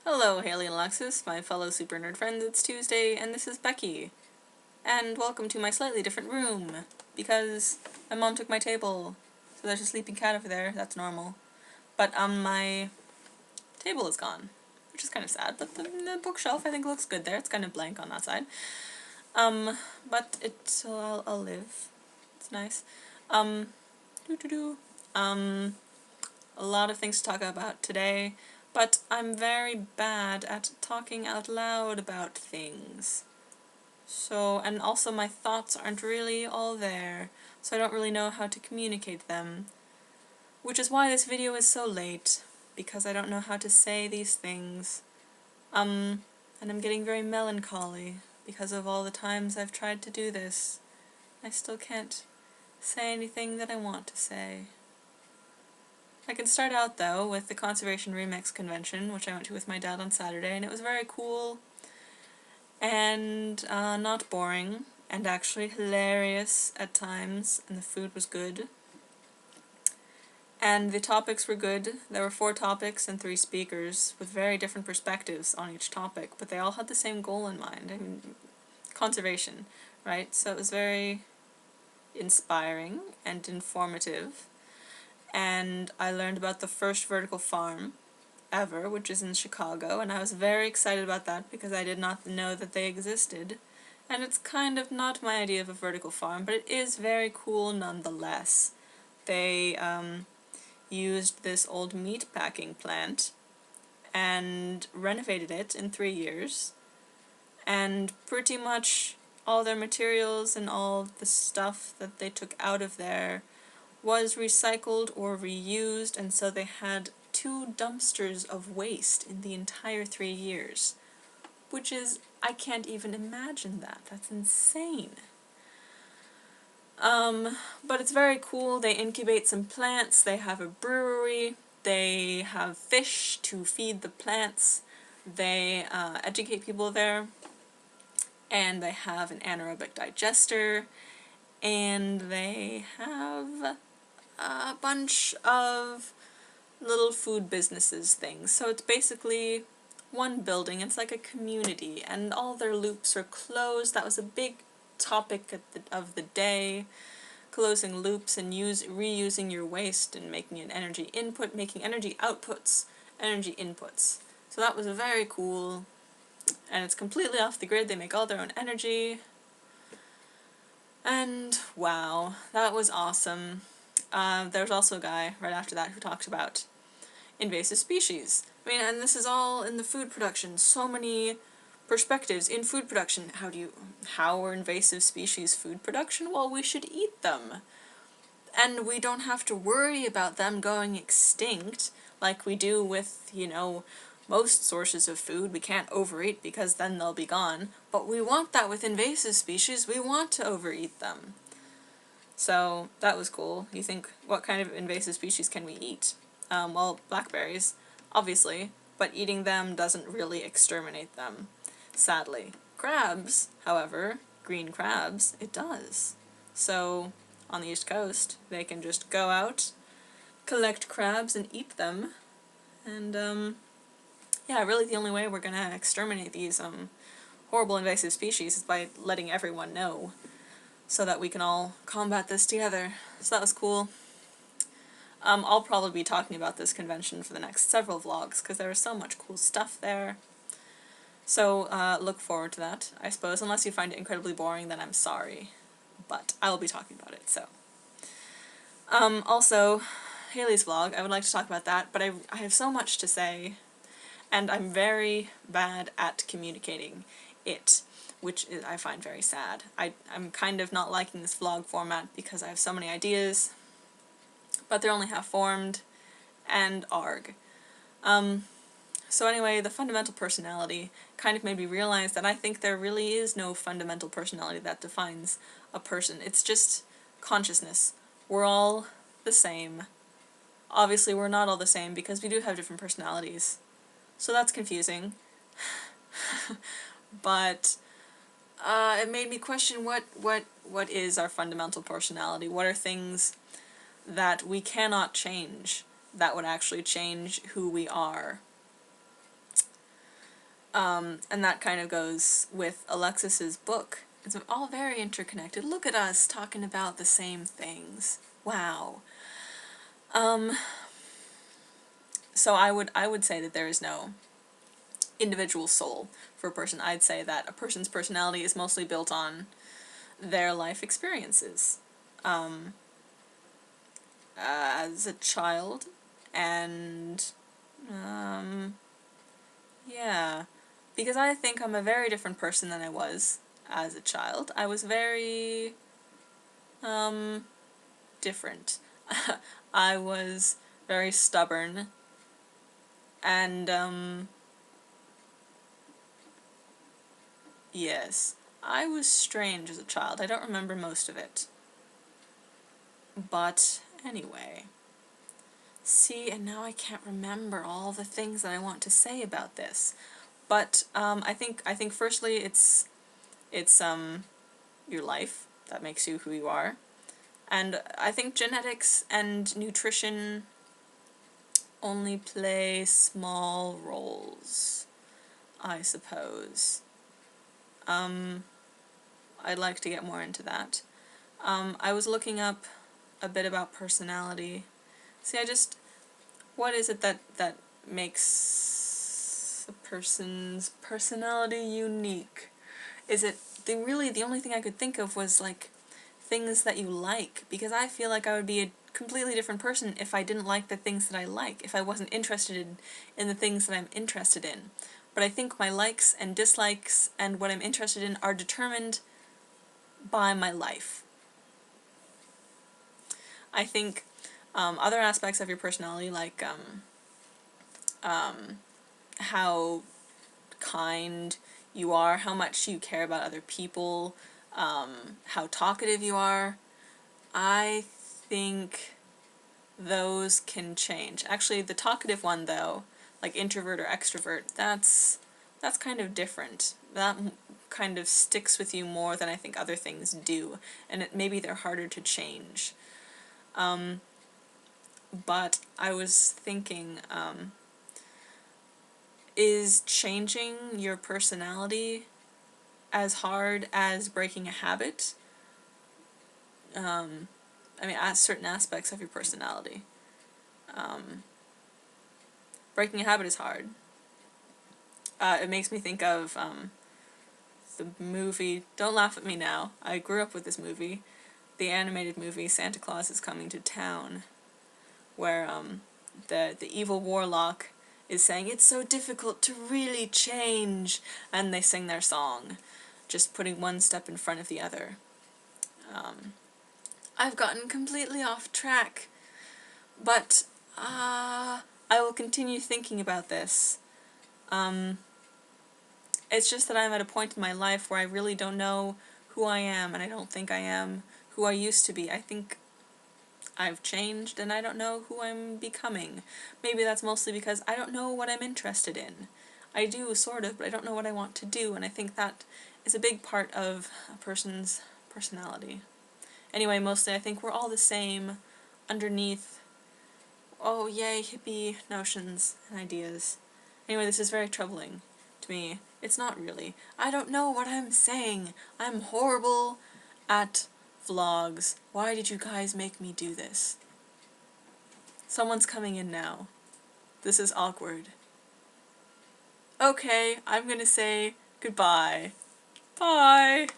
Hello, Haley and Alexis, my fellow super nerd friends. It's Tuesday, and this is Becky. And welcome to my slightly different room, because my mom took my table. So there's a sleeping cat over there, that's normal. But, my table is gone, which is kind of sad, but the bookshelf I think looks good there. It's kind of blank on that side. But so I'll live. It's nice. A lot of things to talk about today, but I'm very bad at talking out loud about things. So, and also my thoughts aren't really all there, so I don't really know how to communicate them. Which is why this video is so late, because I don't know how to say these things. And I'm getting very melancholy because of all the times I've tried to do this. I still can't say anything that I want to say. I can start out, though, with the Conservation Remix Convention, which I went to with my dad on Saturday, and it was very cool, and not boring, and actually hilarious at times, and the food was good. And the topics were good. There were 4 topics and 3 speakers, with very different perspectives on each topic, but they all had the same goal in mind. I mean, conservation, right? So it was very inspiring and informative. And I learned about the first vertical farm ever, which is in Chicago, and I was very excited about that because I did not know that they existed. And it's kind of not my idea of a vertical farm, but it is very cool nonetheless. They used this old meat packing plant and renovated it in 3 years, and pretty much all their materials and all the stuff that they took out of there was recycled or reused, and so they had 2 dumpsters of waste in the entire 3 years. Which is, I can't even imagine that. That's insane. But it's very cool. They incubate some plants, they have a brewery, they have fish to feed the plants, they educate people there, and they have an anaerobic digester, and they have a bunch of little food businesses things. So it's basically one building. It's like a community, and all their loops are closed. That was a big topic of the day. Closing loops and reusing your waste and making an energy input, making energy outputs, energy inputs. So that was very cool. And it's completely off the grid. They make all their own energy. And wow, that was awesome. There's also a guy right after that who talks about invasive species. I mean, and this is all in the food production. So many perspectives in food production. How are invasive species food production? Well, we should eat them. And we don't have to worry about them going extinct like we do with, most sources of food. We can't overeat because then they'll be gone. But we want that with invasive species. We want to overeat them. So that was cool. You think, what kind of invasive species can we eat? Well, blackberries, obviously, but eating them doesn't really exterminate them, sadly. Crabs, however, green crabs, it does. So, on the East Coast, they can just go out, collect crabs, and eat them. And, yeah, really the only way we're gonna exterminate these, horrible invasive species is by letting everyone know, so that we can all combat this together. So that was cool. I'll probably be talking about this convention for the next several vlogs, because there was so much cool stuff there. So, look forward to that, I suppose. Unless you find it incredibly boring, then I'm sorry. But I will be talking about it, so. Also, Haley's vlog, I would like to talk about that, but I have so much to say, and I'm very bad at communicating it, which I find very sad. I'm kind of not liking this vlog format because I have so many ideas, but they're only half formed, and arg. So anyway, the fundamental personality kind of made me realize that I think there really is no fundamental personality that defines a person. It's just consciousness. We're all the same. Obviously we're not all the same because we do have different personalities. So that's confusing. But it made me question what is our fundamental personality? What are things that we cannot change that would actually change who we are? And that kind of goes with Alexis's book. It's all very interconnected. Look at us talking about the same things. Wow. So I would say that there is no individual soul for a person. I'd say that a person's personality is mostly built on their life experiences. As a child, and yeah, because I think I'm a very different person than I was as a child. I was very different. I was very stubborn, and yes, I was strange as a child. I don't remember most of it. But anyway. See, and now I can't remember all the things that I want to say about this. But I think firstly it's your life that makes you who you are. And I think genetics and nutrition only play small roles, I suppose. I'd like to get more into that. I was looking up a bit about personality. See, what is it that makes a person's personality unique? Is it, the only thing I could think of was, like, things that you like, because I feel like I would be a completely different person if I didn't like the things that I like, if I wasn't interested in the things that I'm interested in. But I think my likes and dislikes and what I'm interested in are determined by my life. I think other aspects of your personality, like how kind you are, how much you care about other people, how talkative you are, I think those can change. Actually, the talkative one, though, like introvert or extrovert, that's kind of different. That kind of sticks with you more than I think other things do, and maybe they're harder to change. But I was thinking, is changing your personality as hard as breaking a habit? I mean, as certain aspects of your personality. Breaking a habit is hard. It makes me think of the movie, don't laugh at me now, I grew up with this movie, the animated movie Santa Claus is Coming to Town, where the evil warlock is saying, it's so difficult to really change, and they sing their song, just putting one step in front of the other. I've gotten completely off track, but I will continue thinking about this. It's just that I'm at a point in my life where I really don't know who I am, and I don't think I am who I used to be. I think I've changed, and I don't know who I'm becoming. Maybe that's mostly because I don't know what I'm interested in. I do, sort of, but I don't know what I want to do, and I think that is a big part of a person's personality. Anyway, mostly I think we're all the same underneath, oh yay, hippie notions and ideas. Anyway, this is very troubling to me. It's not really. I don't know what I'm saying. I'm horrible at vlogs. Why did you guys make me do this? Someone's coming in now. This is awkward. Okay, I'm gonna say goodbye. Bye!